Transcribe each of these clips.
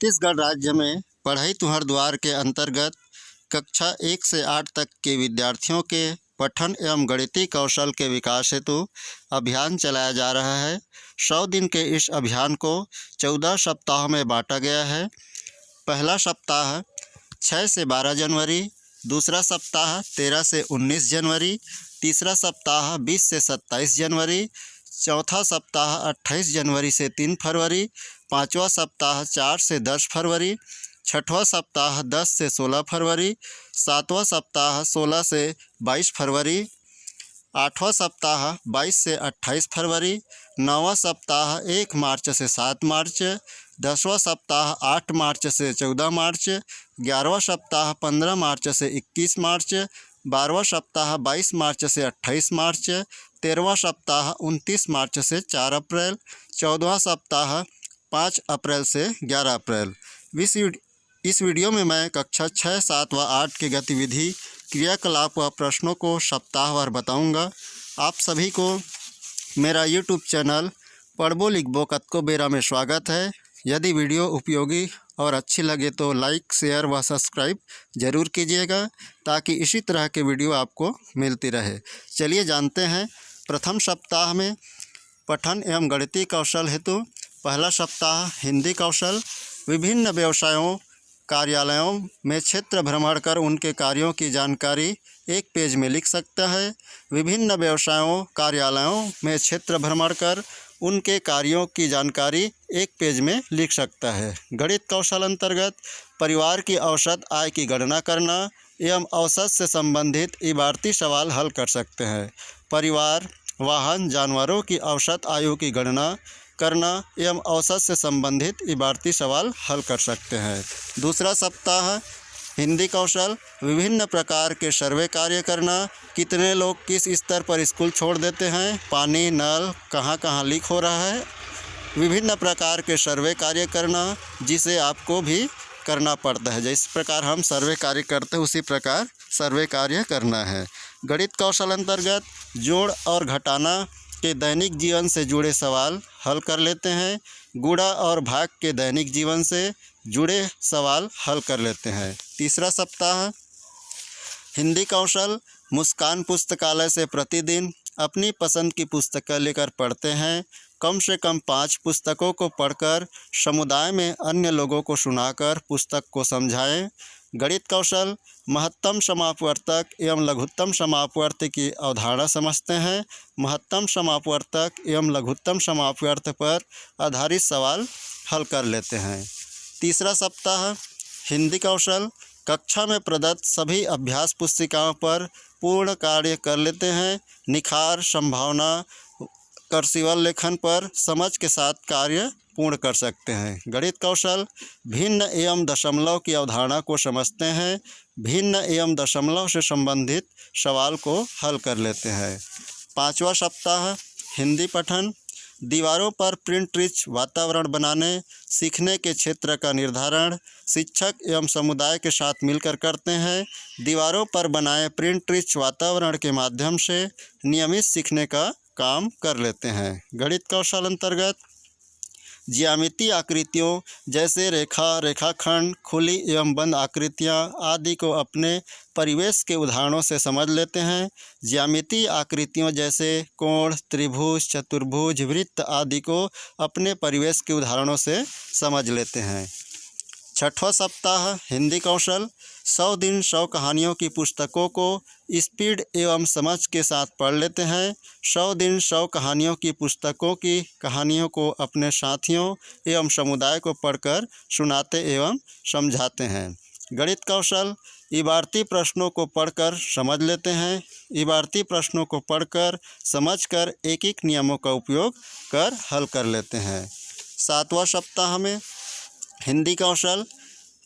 छत्तीसगढ़ राज्य में पढ़ई तुहर दुआर के अंतर्गत कक्षा 1 से 8 तक के विद्यार्थियों के पठन एवं गणितीय कौशल के विकास हेतु अभियान चलाया जा रहा है। 100 दिन के इस अभियान को 14 सप्ताहों में बांटा गया है। पहला सप्ताह 6 से 12 जनवरी, दूसरा सप्ताह 13 से 19 जनवरी, तीसरा सप्ताह 20 से 27 जनवरी, चौथा सप्ताह 28 जनवरी से 3 फरवरी, पाँचवा सप्ताह 4 से 10 फरवरी, छठवां सप्ताह 10 से 16 फरवरी, सातवां सप्ताह 16 से 22 फरवरी, आठवां सप्ताह 22 से 28 फरवरी, नौवां सप्ताह 1 मार्च से 7 मार्च, 10वां सप्ताह 8 मार्च से 14 मार्च, 11वां सप्ताह 15 मार्च से 21 मार्च, 12वां सप्ताह 22 मार्च से 28 मार्च, 13वां सप्ताह 29 मार्च से 4 अप्रैल, 14वां सप्ताह 5 अप्रैल से 11 अप्रैल। इस वीडियो में मैं कक्षा 6, 7 व 8 की गतिविधि, क्रियाकलाप व प्रश्नों को सप्ताहवार बताऊंगा। आप सभी को मेरा यूट्यूब चैनल पढ़बो लिखबो कतको बेरा में स्वागत है। यदि वीडियो उपयोगी और अच्छी लगे तो लाइक, शेयर व सब्सक्राइब ज़रूर कीजिएगा ताकि इसी तरह के वीडियो आपको मिलती रहे। चलिए जानते हैं प्रथम सप्ताह में पठन एवं गणितीय कौशल हेतु। पहला सप्ताह हिंदी कौशल। विभिन्न व्यवसायों कार्यालयों में क्षेत्र भ्रमण कर उनके कार्यों की जानकारी एक पेज में लिख सकता है। विभिन्न व्यवसायों कार्यालयों में क्षेत्र भ्रमण कर उनके कार्यों की जानकारी एक पेज में लिख सकता है। गणित कौशल अंतर्गत परिवार की औसत आय की गणना करना एवं औसत से संबंधित इबारती सवाल हल कर सकते हैं। परिवार, वाहन, जानवरों की औसत आयु की गणना करना एवं औसत से संबंधित इबारती सवाल हल कर सकते हैं। दूसरा सप्ताह हिंदी कौशल। विभिन्न प्रकार के सर्वे कार्य करना। कितने लोग किस स्तर पर स्कूल छोड़ देते हैं, पानी नल कहाँ कहाँ लीक हो रहा है। विभिन्न प्रकार के सर्वे कार्य करना जिसे आपको भी करना पड़ता है। जिस प्रकार हम सर्वे कार्य करते हैं उसी प्रकार सर्वे कार्य करना है। गणित कौशल अंतर्गत जोड़ और घटाना के दैनिक जीवन से जुड़े सवाल हल कर लेते हैं। गुणा और भाग के दैनिक जीवन से जुड़े सवाल हल कर लेते हैं। तीसरा सप्ताह हिंदी कौशल। मुस्कान पुस्तकालय से प्रतिदिन अपनी पसंद की पुस्तकें लेकर पढ़ते हैं। कम से कम 5 पुस्तकों को पढ़कर समुदाय में अन्य लोगों को सुनाकर पुस्तक को समझाएं। गणित कौशल। महत्तम समापवर्तक एवं लघुत्तम समापवर्त की अवधारणा समझते हैं। महत्तम समापवर्तक एवं लघुत्तम समापवर्त पर आधारित सवाल हल कर लेते हैं। तीसरा सप्ताह हिंदी कौशल। कक्षा में प्रदत्त सभी अभ्यास पुस्तिकाओं पर पूर्ण कार्य कर लेते हैं। निखार, संभावना, कर्सिवल लेखन पर समझ के साथ कार्य पूर्ण कर सकते हैं। गणित कौशल। भिन्न एवं दशमलव की अवधारणा को समझते हैं। भिन्न एवं दशमलव से संबंधित सवाल को हल कर लेते हैं। पाँचवा सप्ताह हिंदी पठन। दीवारों पर प्रिंट रिच वातावरण बनाने, सीखने के क्षेत्र का निर्धारण शिक्षक एवं समुदाय के साथ मिलकर करते हैं। दीवारों पर बनाए प्रिंट रिच वातावरण के माध्यम से नियमित सीखने का काम कर लेते हैं। गणित कौशल अंतर्गत ज्यामितीय आकृतियों जैसे रेखा, रेखाखंड, खुली एवं बंद आकृतियाँ आदि को अपने परिवेश के उदाहरणों से समझ लेते हैं। ज्यामितीय आकृतियों जैसे कोण, त्रिभुज, चतुर्भुज, वृत्त आदि को अपने परिवेश के उदाहरणों से समझ लेते हैं। छठवां सप्ताह हिंदी कौशल। 100 दिन 100 कहानियों की पुस्तकों को स्पीड एवं समझ के साथ पढ़ लेते हैं। 100 दिन 100 कहानियों की पुस्तकों की कहानियों को अपने साथियों एवं समुदाय को पढ़कर सुनाते एवं समझाते हैं। गणित कौशल। इबारती प्रश्नों को पढ़कर समझ लेते हैं। इबारती प्रश्नों को पढ़कर समझकर एक एक नियमों का उपयोग कर हल कर लेते हैं। सातवां सप्ताह में हिंदी कौशल।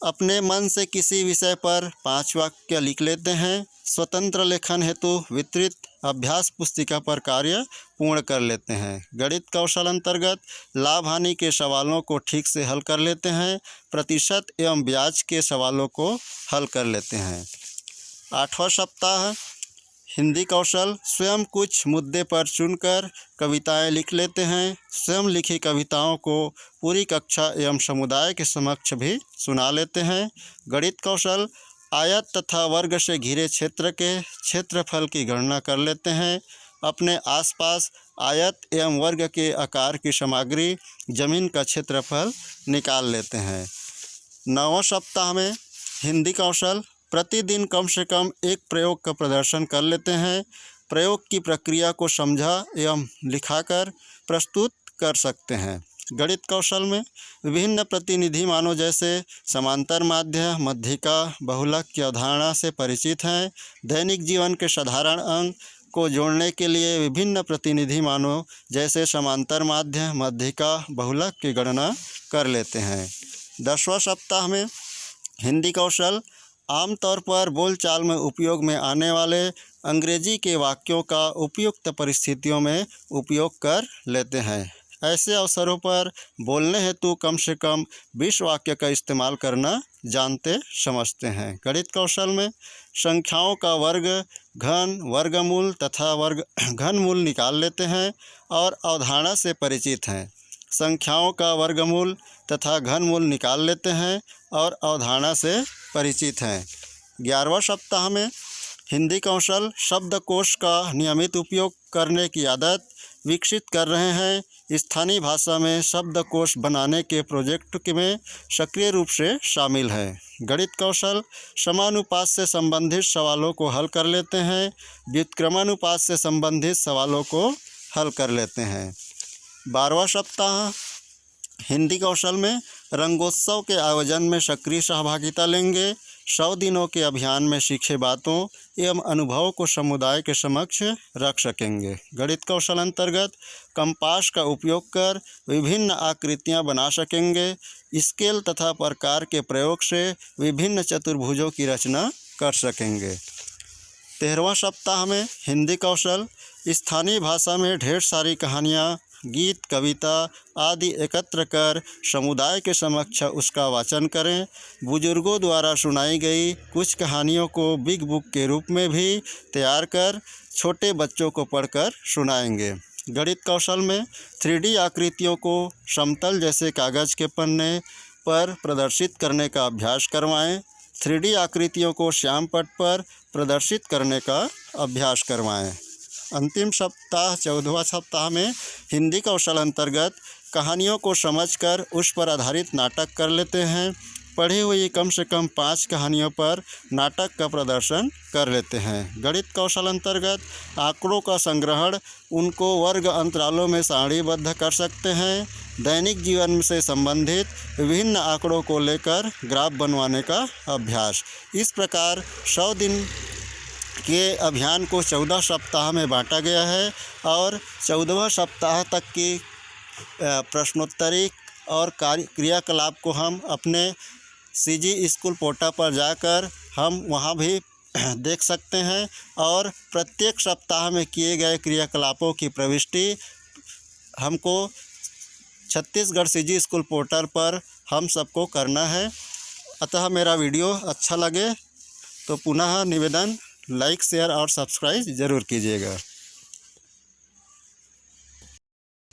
अपने मन से किसी विषय पर 5 वाक्य लिख लेते हैं। स्वतंत्र लेखन हेतु वितरित अभ्यास पुस्तिका पर कार्य पूर्ण कर लेते हैं। गणित कौशल अंतर्गत लाभ हानि के सवालों को ठीक से हल कर लेते हैं। प्रतिशत एवं ब्याज के सवालों को हल कर लेते हैं। 8वां सप्ताह हिंदी कौशल स्वयं कुछ मुद्दे पर चुनकर कविताएं लिख लेते हैं। स्वयं लिखी कविताओं को पूरी कक्षा एवं समुदाय के समक्ष भी सुना लेते हैं। गणित कौशल आयत तथा वर्ग से घिरे क्षेत्र के क्षेत्रफल की गणना कर लेते हैं। अपने आसपास आयत एवं वर्ग के आकार की सामग्री जमीन का क्षेत्रफल निकाल लेते हैं। 9वां सप्ताह में हिंदी कौशल प्रतिदिन कम से कम एक प्रयोग का प्रदर्शन कर लेते हैं। प्रयोग की प्रक्रिया को समझा एवं लिखाकर प्रस्तुत कर सकते हैं। गणित कौशल में विभिन्न प्रतिनिधि मानों जैसे समांतर माध्य, मध्यिका, बहुलक की अवधारणा से परिचित हैं। दैनिक जीवन के साधारण अंक को जोड़ने के लिए विभिन्न प्रतिनिधि मानों जैसे समांतर माध्य, मध्यिका, बहुलक की गणना कर लेते हैं। 10वां सप्ताह में हिंदी कौशल आमतौर पर बोलचाल में उपयोग में आने वाले अंग्रेजी के वाक्यों का उपयुक्त परिस्थितियों में उपयोग कर लेते हैं। ऐसे अवसरों पर बोलने हेतु कम से कम 20 वाक्य का इस्तेमाल करना जानते समझते हैं। गणित कौशल में संख्याओं का वर्ग, घन, वर्गमूल तथा घनमूल निकाल लेते हैं और अवधारणा से परिचित हैं। संख्याओं का वर्गमूल तथा घनमूल निकाल लेते हैं और अवधारणा से परिचित हैं। 11वां सप्ताह में हिंदी कौशल शब्दकोश का नियमित उपयोग करने की आदत विकसित कर रहे हैं। स्थानीय भाषा में शब्दकोश बनाने के प्रोजेक्ट में सक्रिय रूप से शामिल हैं। गणित कौशल समानुपात से संबंधित सवालों को हल कर लेते हैं। व्युत्क्रमानुपात से संबंधित सवालों को हल कर लेते हैं। 12वां सप्ताह हिंदी कौशल में रंगोत्सव के आयोजन में सक्रिय सहभागिता लेंगे। 100 दिनों के अभियान में सीखे बातों एवं अनुभवों को समुदाय के समक्ष रख सकेंगे। गणित कौशल अंतर्गत कंपास का उपयोग कर विभिन्न आकृतियां बना सकेंगे। स्केल तथा प्रकार के प्रयोग से विभिन्न चतुर्भुजों की रचना कर सकेंगे। 13वां सप्ताह में हिंदी कौशल स्थानीय भाषा में ढेर सारी कहानियाँ, गीत, कविता आदि एकत्र कर समुदाय के समक्ष उसका वाचन करें। बुजुर्गों द्वारा सुनाई गई कुछ कहानियों को बिग बुक के रूप में भी तैयार कर छोटे बच्चों को पढ़कर सुनाएंगे। गणित कौशल में 3D आकृतियों को समतल जैसे कागज़ के पन्ने पर प्रदर्शित करने का अभ्यास करवाएं। 3D आकृतियों को श्यामपट्ट पर प्रदर्शित करने का अभ्यास करवाएं। अंतिम सप्ताह 14वां सप्ताह में हिंदी कौशल अंतर्गत कहानियों को समझकर उस पर आधारित नाटक कर लेते हैं। पढ़ी हुई कम से कम 5 कहानियों पर नाटक का प्रदर्शन कर लेते हैं। गणित कौशल अंतर्गत आंकड़ों का संग्रहण, उनको वर्ग अंतरालों में सारणीबद्ध कर सकते हैं। दैनिक जीवन से संबंधित विभिन्न आंकड़ों को लेकर ग्राफ बनवाने का अभ्यास। इस प्रकार 100 दिन के अभियान को 14 सप्ताह में बांटा गया है और 14वां सप्ताह तक की प्रश्नोत्तरी और क्रियाकलाप को हम अपने CG स्कूल पोर्टल पर जाकर हम वहां भी देख सकते हैं और प्रत्येक सप्ताह में किए गए क्रियाकलापों की प्रविष्टि हमको छत्तीसगढ़ CG स्कूल पोर्टल पर हम सबको करना है। अतः मेरा वीडियो अच्छा लगे तो पुनः निवेदन लाइक, शेयर और सब्सक्राइब ज़रूर कीजिएगा।